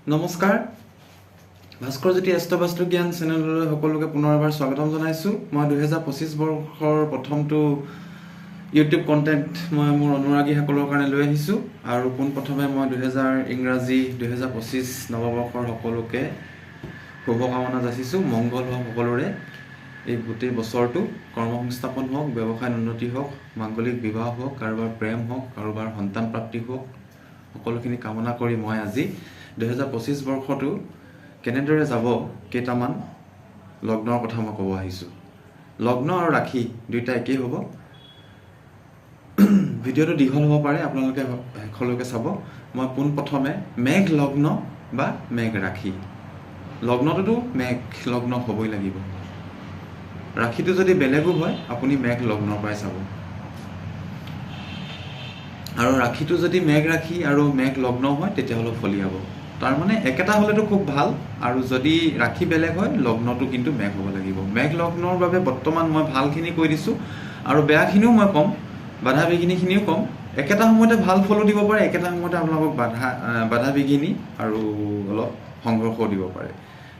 নমস্কাৰ ভাস্কৰ জ্যোতি এষ্ট্ৰবাস্তু জ্ঞান চেনেললৈ সকলোকে পুনৰ এবাৰ স্বাগতম জনাইছোঁ। মই 2025 বৰ্ষৰ প্ৰথমটো ইউটিউব কণ্টেণ্ট মই মোৰ অনুৰাগীসকলৰ কাৰণে লৈ আহিছোঁ আৰু পোনপ্ৰথমে মই ইংৰাজী 2025 নৱবৰ্ষৰ সকলোকে শুভকামনা যাচিছোঁ। মংগল হওক সকলোৰে, এই গোটেই বছৰটো কৰ্মসংস্থাপন হওক, ব্যৱসায় উন্নতি হওক, মাংগলিক বিবাহ হওক, কাৰোবাৰ প্ৰেম হওক, কাৰোবাৰ সন্তান প্ৰাপ্তি হওক, সকলোখিনি কামনা কৰি মই আজি 2025 বৰ্ষটো কেনেদৰে যাব কেইটামান লগ্নৰ কথা মই ক'ব আহিছোঁ। লগ্ন আৰু ৰাশি দুইটা একেই হ'ব। ভিডিঅ'টো দীঘল হ'ব পাৰে, আপোনালোকে শেষলৈকে চাব। মই পোনপ্ৰথমে মেঘ লগ্ন বা মেঘ ৰাশি, লগ্নটোতো মেঘ লগ্ন হ'বই লাগিব। ৰাশিটো যদি বেলেগো হয় আপুনি মেঘ লগ্নৰ পৰাই চাব, আৰু ৰাশিটো যদি মেঘ ৰাশি আৰু মেঘ লগ্ন হয় তেতিয়াহ'লে ফলিয়াব। তাৰমানে একেটা হ'লেতো খুব ভাল, আৰু যদি ৰাশি বেলেগ হয় লগ্নটো কিন্তু মেঘ হ'ব লাগিব। মেঘ লগ্নৰ বাবে বৰ্তমান মই ভালখিনি কৈ দিছোঁ আৰু বেয়াখিনিও মই ক'ম, বাধা বিঘিনিখিনিও ক'ম। একেটা সময়তে ভাল ফলো দিব পাৰে, একেটা সময়তে আপোনালোকক বাধা বিঘিনি আৰু অলপ সংঘৰ্ষও দিব পাৰে।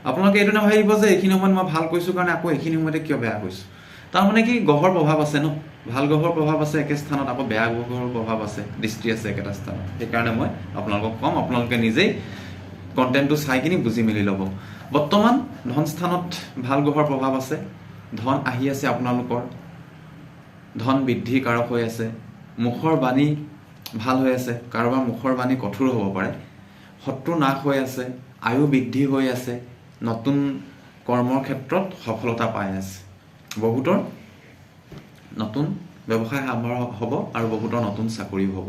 আপোনালোকে এইটো নাভাবিব যে এইখিনি সময়ত মই ভাল কৈছোঁ কাৰণে আকৌ এইখিনি সময়তে কিয় বেয়া কৈছোঁ। তাৰমানে কি, গ্ৰহৰ প্ৰভাৱ আছে ন, ভাল গ্ৰহৰ প্ৰভাৱ আছে একে স্থানত, আকৌ বেয়া গ্ৰহৰ প্ৰভাৱ আছে, দৃষ্টি আছে একেটা স্থানত। সেইকাৰণে মই আপোনালোকক ক'ম, আপোনালোকে নিজেই কণ্টেণ্টটো চাই কিনি বুজি মেলি ল'ব। বৰ্তমান ধন স্থানত ভাল গ্ৰহৰ প্ৰভাৱ আছে, ধন আহি আছে আপোনালোকৰ, ধন বৃদ্ধিৰ কাৰক হৈ আছে, মুখৰ বাণী ভাল হৈ আছে, কাৰোবাৰ মুখৰ বাণী কঠোৰ হ'ব পাৰে, শত্ৰু নাশ হৈ আছে, আয়ু বৃদ্ধি হৈ আছে, নতুন কৰ্মৰ ক্ষেত্ৰত সফলতা পাই আছে, বহুতৰ নতুন ব্যৱসায় আৰম্ভ হ'ব আৰু বহুতৰ নতুন চাকৰিও হ'ব।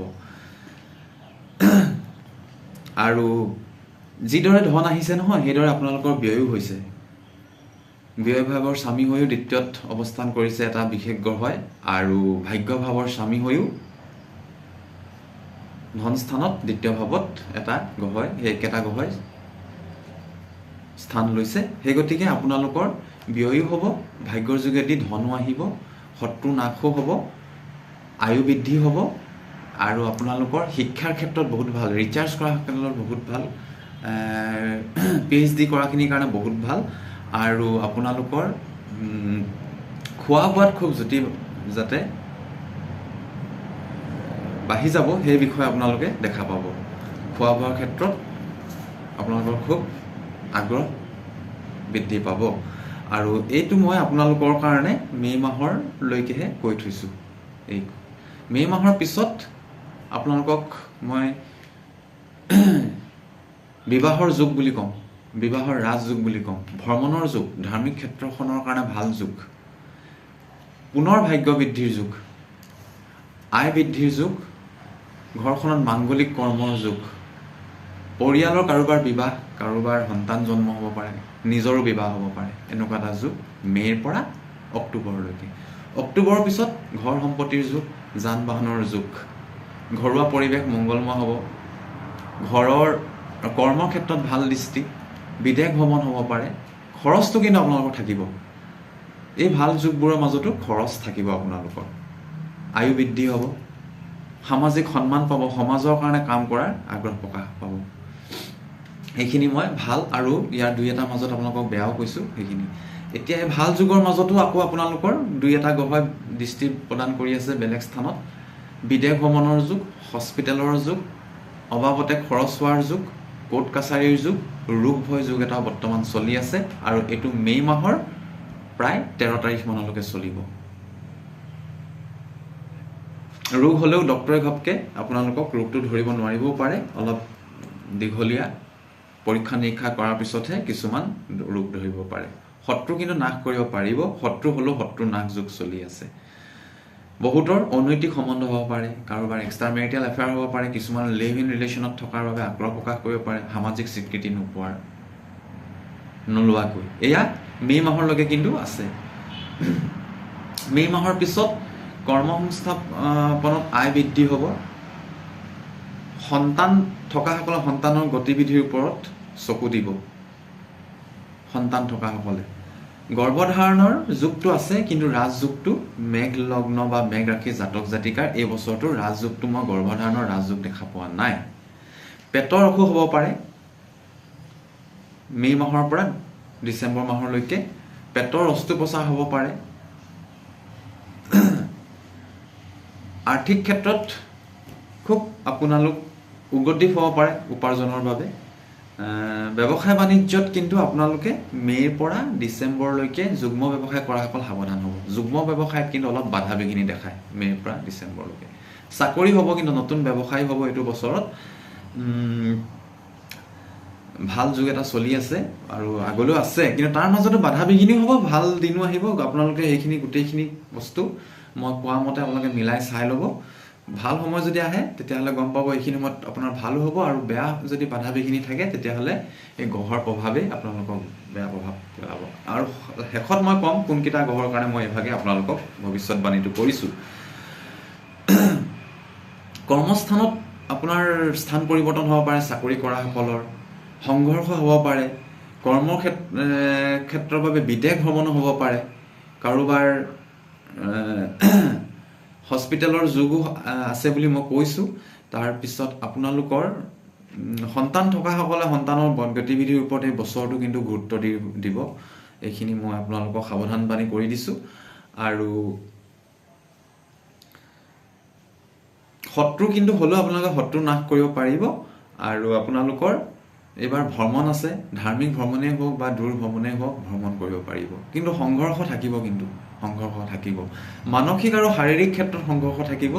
আৰু যিদৰে ধন আহিছে নহয়, সেইদৰে আপোনালোকৰ ব্যয়ো হৈছে। ব্যয় ভাৱৰ স্বামী হৈও দ্বিতীয়ত অৱস্থান কৰিছে এটা বিশেষ গ্ৰহই, আৰু ভাগ্য ভাৱৰ স্বামী হৈও ধন স্থানত দ্বিতীয় ভাৱত এটা গ্ৰহই, সেই একেটা গ্ৰহই স্থান লৈছে। সেই গতিকে আপোনালোকৰ ব্যয়ো হ'ব, ভাগ্যৰ যোগেদি ধনো আহিব, শত্ৰু নাশো হ'ব, আয়ু বৃদ্ধি হ'ব, আৰু আপোনালোকৰ শিক্ষাৰ ক্ষেত্ৰত বহুত ভাল, ৰিচাৰ্জ কৰা ক্ষেত্ৰত বহুত ভাল, PhD কৰাখিনিৰ কাৰণে বহুত ভাল, আৰু আপোনালোকৰ খোৱা বোৱাত খুব যাতে বাঢ়ি যাব সেই বিষয়ে আপোনালোকে দেখা পাব। খোৱা বোৱাৰ ক্ষেত্ৰত আপোনালোকৰ খুব আগ্ৰহ বৃদ্ধি পাব, আৰু এইটো মই আপোনালোকৰ কাৰণে মে' মাহৰলৈকেহে কৈ থৈছোঁ। এই মে' মাহৰ পিছত আপোনালোকক মই বিবাহৰ যুগ বুলি ক'ম, বিবাহৰ ৰাজযোগ বুলি ক'ম, ভ্ৰমণৰ যুগ, ধাৰ্মিক ক্ষেত্ৰখনৰ কাৰণে ভাল যুগ, পুনৰ ভাগ্য বৃদ্ধিৰ যুগ, আয় বৃদ্ধিৰ যুগ, ঘৰখনত মাংগলিক কৰ্মৰ যুগ, পৰিয়ালৰ কাৰোবাৰ বিবাহ, কাৰোবাৰ সন্তান জন্ম হ'ব পাৰে, নিজৰো বিবাহ হ'ব পাৰে, এনেকুৱা এটা যুগ মে'ৰ পৰা অক্টোবৰলৈকে। অক্টোবৰৰ পিছত ঘৰ সম্পত্তিৰ যুগ, যান বাহনৰ যুগ, ঘৰুৱা পৰিৱেশ মংগলময় হ'ব, ঘৰৰ কৰ্মৰ ক্ষেত্ৰত ভাল দৃষ্টি, বিদেশ ভ্ৰমণ হ'ব পাৰে, খৰচটো কিন্তু আপোনালোকৰ থাকিব। এই ভাল যুগবোৰৰ মাজতো খৰচ থাকিব আপোনালোকৰ, আয়ু বৃদ্ধি হ'ব, সামাজিক সন্মান পাব, সমাজৰ কাৰণে কাম কৰাৰ আগ্ৰহ প্ৰকাশ পাব। সেইখিনি মই ভাল, আৰু ইয়াৰ দুই এটাৰ মাজত আপোনালোকক বেয়াও কৈছোঁ সেইখিনি। এতিয়া এই ভাল যুগৰ মাজতো আকৌ আপোনালোকৰ দুই এটা গ্ৰহই দৃষ্টি প্ৰদান কৰি আছে বেলেগ স্থানত। বিদেশ ভ্ৰমণৰ যুগ, হস্পিটেলৰ যুগ, অবাবতে খৰচ হোৱাৰ যুগ, কোৰ্ট কাছাৰীৰ যুগ, ৰোগ ভয় যুগ এটা বৰ্তমান চলি আছে, আৰু এইটো মে' মাহৰ প্ৰায় 13 তাৰিখ মানলৈকে চলিব। ৰোগ হ'লেও ডক্তৰে ঘপকে আপোনালোকক ৰোগটো ধৰিব নোৱাৰিবও পাৰে, অলপ দীঘলীয়া পৰীক্ষা নিৰীক্ষা কৰাৰ পিছতহে কিছুমান ৰোগ ধৰিব পাৰে। শত্ৰু কিন্তু নাশ কৰিব পাৰিব, শত্ৰু হ'লেও শত্ৰু নাশ যুগ চলি আছে। বহুতৰ অনৈতিক সম্বন্ধ হ'ব পাৰে, কাৰোবাৰ এক্সট্ৰা মেৰিটেল এফেয়াৰ হ'ব পাৰে, কিছুমান লিভ ইন ৰিলেশ্যনত থকাৰ বাবে আগ্ৰহ প্ৰকাশ কৰিব পাৰে, সামাজিক স্বীকৃতি নোলোৱাকৈ। এয়া মে' মাহৰলৈকে কিন্তু আছে। মে' মাহৰ পিছত কৰ্মসংস্থাপনত আয় বৃদ্ধি হ'ব, সন্তান থকাসকলে সন্তানৰ গতিবিধিৰ ওপৰত চকু দিব। সন্তান থকাসকলে গৰ্ভধাৰণৰ যুগটো আছে, কিন্তু ৰাজযোগটো মেঘ লগ্ন বা মেঘ ৰাশি জাতক জাতিকাৰ এই বছৰটো ৰাজযোগটো মই গৰ্ভধাৰণৰ ৰাজযোগ দেখা পোৱা নাই। পেটৰ অসুখ হ'ব পাৰে, মে মাহৰ পৰা ডিচেম্বৰ মাহলৈকে পেটৰ অস্ত্ৰোপচাৰ হ'ব পাৰে। আৰ্থিক ক্ষেত্ৰত খুব আপোনালোক উন্নতি হ'ব পাৰে উপাৰ্জনৰ বাবে। ব্যৱসায় বাণিজ্যত কিন্তু আপোনালোকে মে'ৰ পৰা ডিচেম্বৰলৈকে যুগ্ম ব্যৱসায় কৰাসকল সাৱধান হ'ব। যুগ্ম ব্যৱসায়ত কিন্তু অলপ বাধা বিঘিনি দেখায় মে'ৰ পৰা ডিচেম্বৰলৈকে। চাকৰি হ'ব, কিন্তু নতুন ব্যৱসায় হ'ব এইটো বছৰত। ভাল যুগ এটা চলি আছে আৰু আগলৈও আছে, কিন্তু তাৰ মাজতো বাধা বিঘিনি হ'ব, ভাল দিনো আহিব। আপোনালোকে সেইখিনি গোটেইখিনি বস্তু মই কোৱা মতে আপোনালোকে মিলাই চাই ল'ব। ভাল সময় যদি আহে তেতিয়াহ'লে গম পাব এইখিনি সময়ত আপোনাৰ ভালো হ'ব, আৰু বেয়া যদি বাধা বিঘিনি থাকে তেতিয়াহ'লে এই গ্ৰহৰ প্ৰভাৱেই আপোনালোকক বেয়া প্ৰভাৱ পেলাব। আৰু শেষত মই ক'ম কোনকেইটা গ্ৰহৰ কাৰণে মই এইভাগে আপোনালোকক ভৱিষ্যতবাণীটো কৰিছোঁ। কৰ্মস্থানত আপোনাৰ স্থান পৰিৱৰ্তন হ'ব পাৰে, চাকৰি কৰাসকলৰ সংঘৰ্ষ হ'ব পাৰে, কৰ্মৰ ক্ষেত্ৰৰ বাবে বিদেশ ভ্ৰমণো হ'ব পাৰে, কাৰোবাৰ হস্পিটেলৰ যোগো আছে বুলি মই কৈছোঁ। তাৰপিছত আপোনালোকৰ সন্তান থকাসকলে সন্তানৰ গতিবিধিৰ ওপৰত এই বছৰটো কিন্তু গুৰুত্ব দিব। এইখিনি মই আপোনালোকক সাৱধানবাণী কৰি দিছোঁ। আৰু শত্ৰু কিন্তু হ'লেও আপোনালোকে শত্ৰু নাশ কৰিব পাৰিব। আৰু আপোনালোকৰ এইবাৰ ভ্ৰমণ আছে, ধাৰ্মিক ভ্ৰমণেই হওক বা দূৰ ভ্ৰমণেই হওক ভ্ৰমণ কৰিব পাৰিব, কিন্তু সংঘৰ্ষ থাকিব। মানসিক আৰু শাৰীৰিক ক্ষেত্ৰত সংঘৰ্ষ থাকিব।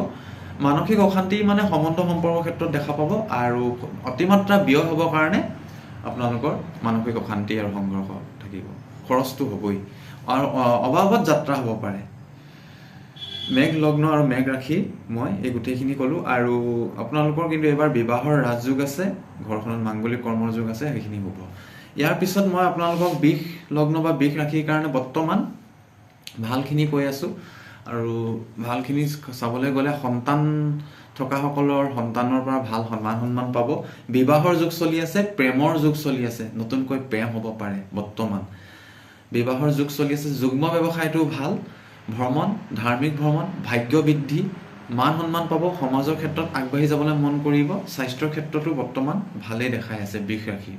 মানসিক অশান্তি মানে সম্বন্ধ সম্পৰ্কৰ ক্ষেত্ৰত দেখা পাব, আৰু অতিমাত্ৰা ব্যয় হ'বৰ কাৰণে আপোনালোকৰ মানসিক অশান্তি আৰু সংঘৰ্ষ থাকিব। খৰচটো হ'বই, আৰু অবাবত যাত্ৰা হ'ব পাৰে। মেঘ লগ্ন আৰু মেঘ ৰাশি মই এই গোটেইখিনি ক'লোঁ। আৰু আপোনালোকৰ কিন্তু এইবাৰ বিবাহৰ ৰাজযোগ আছে, ঘৰখনত মাংগলিক কৰ্মৰ যোগ আছে, সেইখিনি হ'ব। ইয়াৰ পিছত মই আপোনালোকক বৃষ লগ্ন বা বৃষ ৰাশিৰ কাৰণে বৰ্তমান ভালখিনি কৈ আছোঁ। আৰু ভালখিনি চাবলৈ গ'লে সন্তান থকাসকলৰ সন্তানৰ পৰা ভাল সন্মান পাব। বিবাহৰ যুগ চলি আছে, প্ৰেমৰ যুগ চলি আছে, নতুনকৈ প্ৰেম হ'ব পাৰে। বৰ্তমান বিবাহৰ যুগ চলি আছে। যুগ্ম ব্যৱসায়টো ভাল। ভ্ৰমণ, ধাৰ্মিক ভ্ৰমণ, ভাগ্য বৃদ্ধি, মান সন্মান পাব। সমাজৰ ক্ষেত্ৰত আগবাঢ়ি যাবলৈ মন কৰিব। স্বাস্থ্যৰ ক্ষেত্ৰতো বৰ্তমান ভালেই দেখাই আছে বৃষ ৰাশি।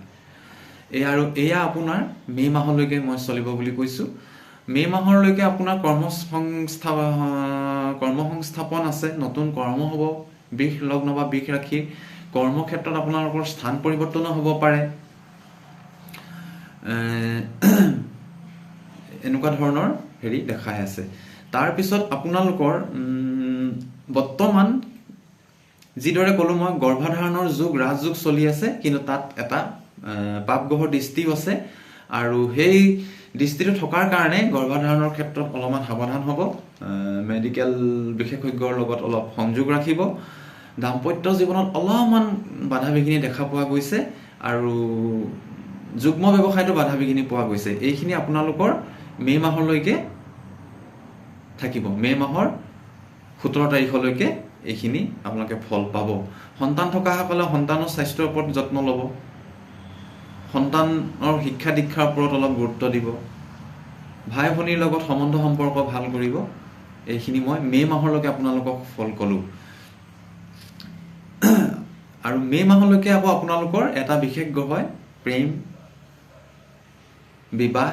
আৰু এয়া আপোনাৰ মে' মাহলৈকে মই চলিব বুলি কৈছোঁ। মে' মাহলৈকে আপোনাৰ কৰ্মসংস্থাপন আছে, নতুন কৰ্ম হ'ব। বৃষ লগ্ন বা বৃষ ৰাশি কৰ্মক্ষেত্ৰত আপোনালোকৰ স্থান পৰিৱৰ্তনো হ'ব পাৰে। এনেকুৱা ধৰণৰ দেখাই আছে। তাৰপিছত আপোনালোকৰ বৰ্তমান যিদৰে ক'লোঁ মই, গৰ্ভধাৰণৰ যুগ ৰাজযোগ চলি আছে, কিন্তু তাত এটা পাপ গ্ৰহৰ দৃষ্টিও আছে। আৰু সেই দৃষ্টিটো থকাৰ কাৰণে গৰ্ভধাৰণৰ ক্ষেত্ৰত অলপমান সাৱধান হ'ব। মেডিকেল বিশেষজ্ঞৰ লগত অলপ সংযোগ ৰাখিব। দাম্পত্য জীৱনত অলপমান বাধা বিঘিনি দেখা পোৱা গৈছে, আৰু যুগ্ম ব্যৱসায়তো বাধা বিঘিনি পোৱা গৈছে। এইখিনি আপোনালোকৰ মে' মাহলৈকে থাকিব। মে' মাহৰ 17 তাৰিখলৈকে এইখিনি আপোনালোকে ফল পাব। সন্তান থকাসকলে সন্তানৰ স্বাস্থ্যৰ ওপৰত যত্ন ল'ব। সন্তানৰ শিক্ষা দীক্ষাৰ ওপৰত অলপ গুৰুত্ব দিব। ভাই ভনীৰ লগত সম্বন্ধ সম্পৰ্ক ভাল কৰিব। এইখিনি মই মে' মাহলৈকে আপোনালোকক ফল ক'লোঁ। আৰু মে' মাহলৈকে আকৌ আপোনালোকৰ এটা বিশেষ গ্ৰহ হয় প্ৰেম, বিবাহ,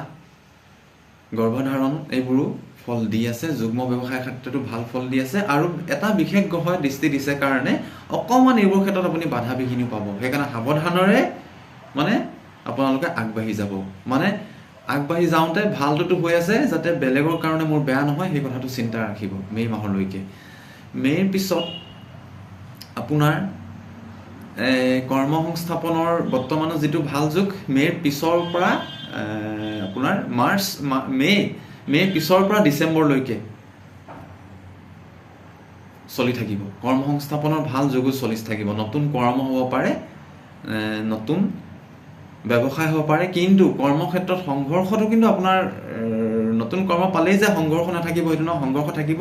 গৰ্ভধাৰণ, এইবোৰো ফল দি আছে। যুগ্ম ব্যৱসায়ৰ ক্ষেত্ৰতো ভাল ফল দি আছে। আৰু এটা বিশেষ গ্ৰহই দৃষ্টি দিছে কাৰণে অকণমান এইবোৰ ক্ষেত্ৰত আপুনি বাধা বিঘিনি পাব। সেইকাৰণে সাৱধানেৰে মানে আপোনালোকে আগবাঢ়ি যাব। মানে আগবাঢ়ি যাওঁতে ভালটোতো হৈ আছে, যাতে বেলেগৰ কাৰণে মোৰ বেয়া নহয় সেই কথাটো চিন্তা ৰাখিব মে' মাহলৈকে। মে'ৰ পিছত আপোনাৰ কৰ্ম সংস্থাপনৰ বৰ্তমানৰ যিটো ভাল যুগ, মে'ৰ পিছৰ পৰা আপোনাৰ মে' পিছৰ পৰা ডিচেম্বৰলৈকে চলি থাকিব। কৰ্ম সংস্থাপনৰ ভাল যুগো চলি থাকিব। নতুন কৰ্ম হ'ব পাৰে, নতুন ব্যৱসায় হ'ব পাৰে, কিন্তু কৰ্মক্ষেত্ৰত সংঘৰ্ষটো কিন্তু আপোনাৰ নতুন কৰ্ম পালেই যে সংঘৰ্ষ নাথাকিব সেইটো নহয়, সংঘৰ্ষ থাকিব।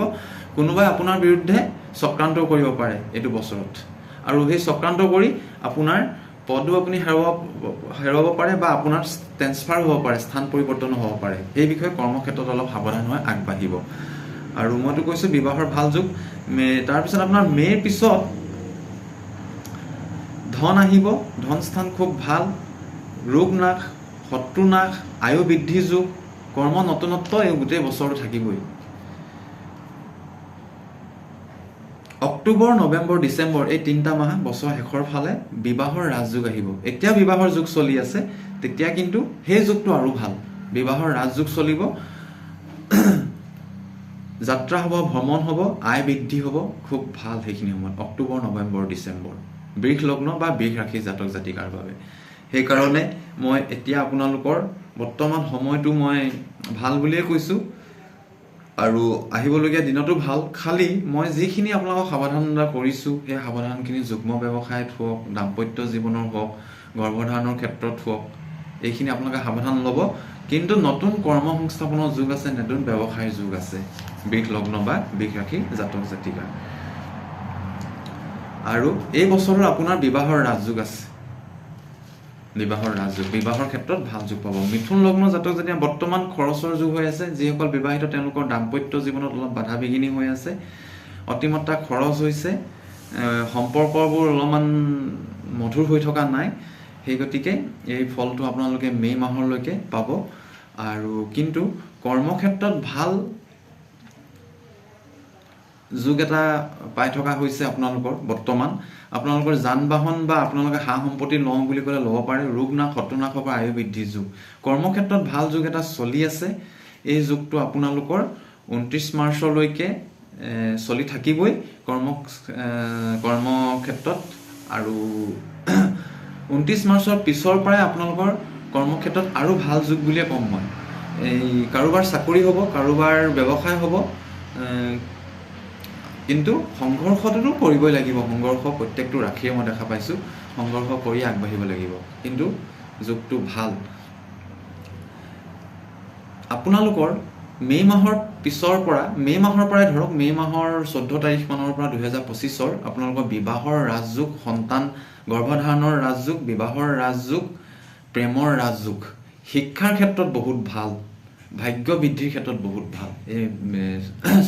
কোনোবাই আপোনাৰ বিৰুদ্ধে চক্ৰান্ত কৰিব পাৰে এইটো বছৰত, আৰু সেই চক্ৰান্ত কৰি আপোনাৰ পদো আপুনি হেৰুৱাব পাৰে, বা আপোনাৰ ট্ৰেন্সফাৰ হ'ব পাৰে, স্থান পৰিৱৰ্তনো হ'ব পাৰে। এই বিষয়ে কৰ্মক্ষেত্ৰত অলপ সাৱধান হৈ আগবাঢ়িব। আৰু মইতো কৈছোঁ বিবাহৰ ভাল যুগ। তাৰপিছত আপোনাৰ মে'ৰ পিছত ধন আহিব, ধন স্থান খুব ভাল, ৰোগ নাশ, শত্ৰু নাশ, আয়ু বৃদ্ধি যোগ, কৰ্ম নতুনত্ব এই গোটেই বছৰটো থাকিবই। অক্টোবৰ, নৱেম্বৰ, ডিচেম্বৰ এই 3টা মাহ বছৰ শেষৰ ফালে বিবাহৰ ৰাজযোগ আহিব। এতিয়া বিবাহৰ যুগ চলি আছে, তেতিয়া কিন্তু সেই যুগটো আৰু ভাল। বিবাহৰ ৰাজযোগ চলিব, যাত্ৰা হ'ব, ভ্ৰমণ হ'ব, আয় বৃদ্ধি হ'ব, খুব ভাল সেইখিনি সময়ত অক্টোবৰ, নৱেম্বৰ, ডিচেম্বৰ বৃষ লগ্ন বা বৃষ ৰাশি জাতক জাতিকাৰ বাবে। সেইকাৰণে মই এতিয়া আপোনালোকৰ বৰ্তমান সময়টো মই ভাল বুলিয়ে কৈছোঁ আৰু আহিবলগীয়া দিনতো ভাল। খালি মই যিখিনি আপোনালোকক সাৱধানতা কৰিছোঁ সেই সাৱধানখিনি যুগ্ম ব্যৱসায়ত হওক, দাম্পত্য জীৱনৰ হওক, গৰ্ভধাৰণৰ ক্ষেত্ৰত হওক, এইখিনি আপোনালোকে সাৱধান ল'ব। কিন্তু নতুন কৰ্ম সংস্থাপনৰ যুগ আছে, নতুন ব্যৱসায়ৰ যুগ আছে বৃষ লগ্ন বা বৃষ ৰাশি জাতক জাতিকাৰ। আৰু এই বছৰৰ আপোনাৰ বিবাহৰ ৰাজযোগ আছে, বিবাহৰ ৰাজযোগ, বিবাহৰ ক্ষেত্ৰত ভাল যোগ পাব। মিথুন লগ্ন জাতক যেতিয়া বৰ্তমান খৰচৰ যুগ হৈ আছে, যিসকল বিবাহিত তেওঁলোকৰ দাম্পত্য জীৱনত অলপ বাধা বিঘিনি হৈ আছে, অতিমাত্ৰা খৰচ হৈছে, সম্পৰ্কবোৰ অলপমান মধুৰ হৈ থকা নাই। সেই গতিকে এই ফলটো আপোনালোকে মে' মাহলৈকে পাব। আৰু কিন্তু কৰ্মক্ষেত্ৰত ভাল যুগ এটা পাই থকা হৈছে আপোনালোকৰ বৰ্তমান। আপোনালোকৰ যান বাহন বা আপোনালোকে সা সম্পত্তি লওঁ বুলি ক'লে ল'ব পাৰে। ৰোগ নাশ, শত্ৰু নাশৰ পৰা আয়ু বৃদ্ধিৰ যুগ, কৰ্মক্ষেত্ৰত ভাল যুগ এটা চলি আছে। এই যুগটো আপোনালোকৰ 29 মাৰ্চলৈকে চলি থাকিবই কৰ্মক্ষেত্ৰত। আৰু 29 মাৰ্চৰ পিছৰ পৰাই আপোনালোকৰ কৰ্মক্ষেত্ৰত আৰু ভাল যুগ বুলিয়ে ক'ম মই। এই কাৰোবাৰ চাকৰি হ'ব, কাৰোবাৰ ব্যৱসায় হ'ব, কিন্তু সংঘৰ্ষটোতো কৰিবই লাগিব। সংঘৰ্ষ প্ৰত্যেকটো ৰাশিয়ে মই দেখা পাইছোঁ, সংঘৰ্ষ কৰি আগবাঢ়িব লাগিব। কিন্তু যুগটো ভাল। আপোনালোকৰ মে' মাহৰ পিছৰ পৰা, মে' মাহৰ পৰাই ধৰক, মে' মাহৰ 14 তাৰিখ মানৰ পৰা 2025 আপোনালোকৰ বিবাহৰ ৰাজযোগ, সন্তান গৰ্ভধাৰণৰ ৰাজযোগ, বিবাহৰ ৰাজযোগ, প্ৰেমৰ ৰাজযোগ, শিক্ষাৰ ক্ষেত্ৰত বহুত ভাল, ভাগ্য বৃদ্ধিৰ ক্ষেত্ৰত বহুত ভাল। এই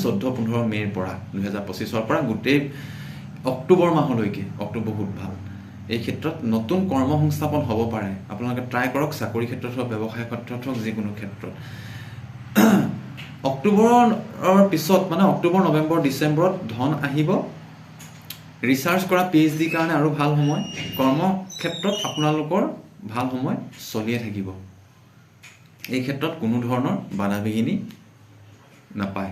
14-15 মে'ৰ পৰা 2025 পৰা গোটেই অক্টোবৰ মাহলৈকে বহুত ভাল। এই ক্ষেত্ৰত নতুন কৰ্ম সংস্থাপন হ'ব পাৰে। আপোনালোকে ট্ৰাই কৰক, চাকৰি ক্ষেত্ৰত হওক, ব্যৱসায় ক্ষেত্ৰত হওক, যিকোনো ক্ষেত্ৰত। অক্টোবৰৰ পিছত মানে অক্টোবৰ, নৱেম্বৰ, ডিচেম্বৰত ধন আহিব। ৰিচাৰ্চ কৰা PhDৰ কাৰণে আৰু ভাল সময়। কৰ্মক্ষেত্ৰত আপোনালোকৰ ভাল সময় চলিয়ে থাকিব। এই ক্ষেত্ৰত কোনো ধৰণৰ বাধা বিঘিনি নাপায়।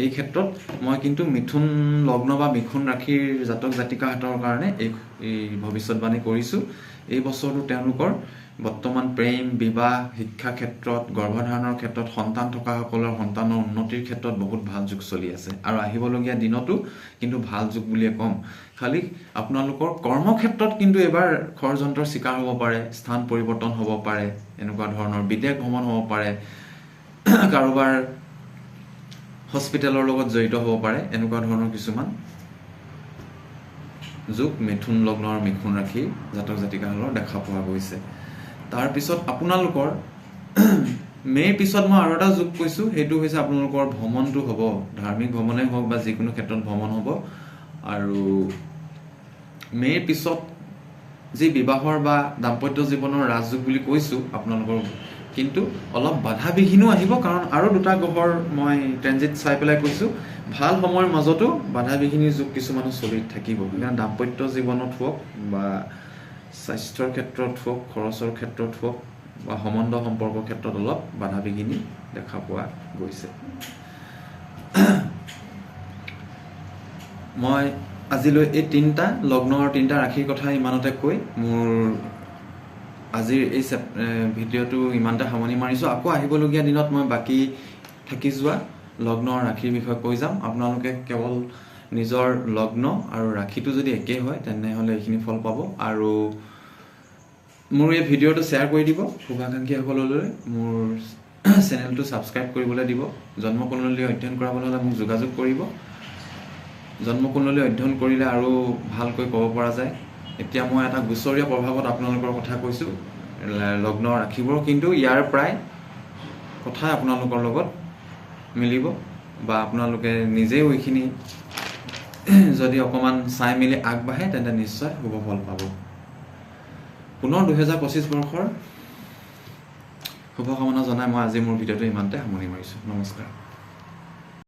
এই ক্ষেত্ৰত মই কিন্তু মিথুন লগ্ন বা মিথুন ৰাশিৰ জাতক জাতিকাহঁতৰ কাৰণে এই ভৱিষ্যতবাণী কৰিছোঁ। এই বছৰটো তেওঁলোকৰ বৰ্তমান প্ৰেম, বিবাহ, শিক্ষা ক্ষেত্ৰত, গৰ্ভধাৰণৰ ক্ষেত্ৰত, সন্তান থকাসকলৰ সন্তানৰ উন্নতিৰ ক্ষেত্ৰত বহুত ভাল যুগ চলি আছে। আৰু আহিবলগীয়া দিনতো কিন্তু ভাল যুগ বুলিয়ে ক'ম। খালি আপোনালোকৰ কৰ্মক্ষেত্ৰত কিন্তু এইবাৰ ষড়যন্ত্ৰৰ চিকাৰ হ'ব পাৰে, স্থান পৰিৱৰ্তন হ'ব পাৰে, এনেকুৱা ধৰণৰ বিদেশ ভ্ৰমণ হ'ব পাৰে, কাৰোবাৰ হস্পিটেলৰ লগত জড়িত হ'ব পাৰে, এনেকুৱা ধৰণৰ কিছুমান যুগ মিথুন লগ্ন আৰু মিথুন ৰাশিৰ জাতক জাতিকাসকলৰ দেখা পোৱা গৈছে। তাৰপিছত আপোনালোকৰ মে'ৰ পিছত মই আৰু এটা যুগ কৈছোঁ, সেইটো হৈছে আপোনালোকৰ ভ্ৰমণটো হ'ব। ধাৰ্মিক ভ্ৰমণেই হওক বা যিকোনো ক্ষেত্ৰত ভ্ৰমণ হ'ব। আৰু মে'ৰ পিছত যি বিবাহৰ বা দাম্পত্য জীৱনৰ ৰাজযোগ বুলি কৈছোঁ আপোনালোকৰ, কিন্তু অলপ বাধা বিঘিনো আহিব। কাৰণ আৰু দুটা গ্ৰহৰ মই ট্ৰেনজিট চাই পেলাই কৈছোঁ, ভাল সময়ৰ মাজতো বাধা বিঘিনিৰ যুগ কিছুমানো চলি থাকিব। সেইকাৰণে দাম্পত্য জীৱনত হওক বা স্বাস্থ্যৰ ক্ষেত্ৰত হওক, খৰচৰ ক্ষেত্ৰত হওক বা সম্বন্ধ সম্পৰ্কৰ ক্ষেত্ৰত অলপ বাধা বিঘিনি দেখা পোৱা গৈছে। মই আজিলৈ এই 3টা লগ্ন আৰু 3টা ৰাশিৰ কথা ইমানতে কৈ মোৰ আজিৰ এই ভিডিঅ'টো ইমানতে সামৰণি মাৰিছোঁ। আকৌ আহিবলগীয়া দিনত মই বাকী থাকি যোৱা লগ্ন আৰু ৰাশিৰ বিষয়ে কৈ যাম। আপোনালোকে কেৱল নিজৰ লগ্ন আৰু ৰাশিটো যদি একেই হয় তেনেহ'লে এইখিনি ফল পাব। আৰু মোৰ এই ভিডিঅ'টো শ্বেয়াৰ কৰি দিব শুভাকাংক্ষীসকললৈ। মোৰ চেনেলটো ছাবস্ক্ৰাইব কৰিবলৈ দিব। জন্মকুণ্ডলী অধ্যয়ন কৰাবলৈ হ'লে মোক যোগাযোগ কৰিব। জন্মকুণ্ডলী অধ্যয়ন কৰিলে আৰু ভালকৈ ক'ব পৰা যায়। এতিয়া মই এটা গোচৰীয় প্ৰভাৱত আপোনালোকৰ কথা কৈছোঁ লগ্ন ৰাশিবোৰ, কিন্তু ইয়াৰ প্ৰায় কথাই আপোনালোকৰ লগত মিলিব বা আপোনালোকে নিজেও এইখিনি যদি অকণমান চাই মেলি আগবাঢ়ে তেন্তে নিশ্চয় শুভ ফল পাব। পুনৰ 2025 বৰ্ষৰ শুভকামনা জনাই মই আজি মোৰ ভিডিঅ'টো ইমানতে সামৰণি মাৰিছোঁ। নমস্কাৰ।